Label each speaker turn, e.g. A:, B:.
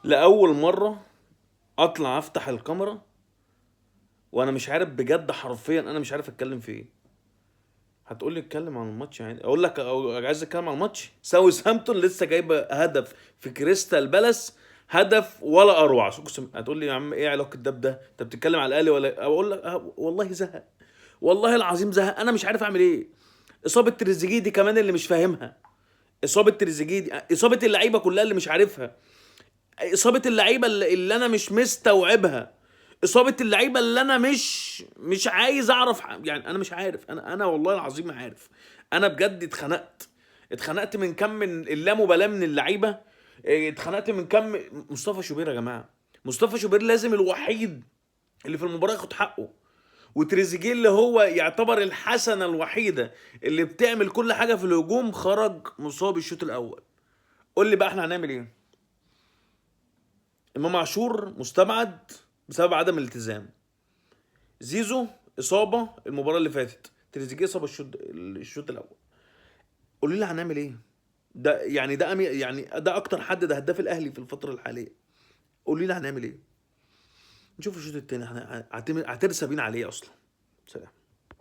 A: لاول مره اطلع افتح الكاميرا وانا مش عارف بجد، حرفيا انا مش عارف اتكلم في ايه. هتقول لي اتكلم عن الماتش، يعني اقول لك عايز اتكلم عن الماتش. ساوثهامبتون لسه جايبه هدف في كريستال بالاس، هدف ولا اروع. هتقول لي يا عم ايه علاقه ده بده؟ انت بتتكلم على الاهلي ولا؟ اقول لك والله زهق، والله العظيم زهق. انا مش عارف اعمل ايه. اصابه تريزيجيه دي كمان اللي مش فاهمها. اصابه تريزيجيه دي، اصابه اللعيبه كلها اللي مش عارفها، اصابه اللعيبه اللي انا مش مستوعبها، اصابه اللعيبه اللي انا مش عايز اعرف. يعني انا مش عارف، انا والله العظيم ما عارف. انا بجد اتخنقت من كم من اللامبالاه من اللعيبه. اتخنقت من كم. مصطفى شوبير يا جماعه، مصطفى شوبير لازم الوحيد اللي في المباراه ياخد حقه. وتريزيجيه اللي هو يعتبر الحسنه الوحيده اللي بتعمل كل حاجه في الهجوم، خرج مصاب الشوط الاول. قول لي بقى احنا هنعمل ايه؟ امام عاشور مستبعد بسبب عدم الالتزام، زيزو اصابه المباراه اللي فاتت، تريزيجيه اصابه الشوط الاول. قولوا لي هنعمل ايه؟ ده يعني ده يعني ده اكتر حد، ده هداف الاهلي في الفتره الحاليه. قولوا لي هنعمل ايه؟ نشوف الشوط التاني هترسى بينا عليه اصلا. سلام.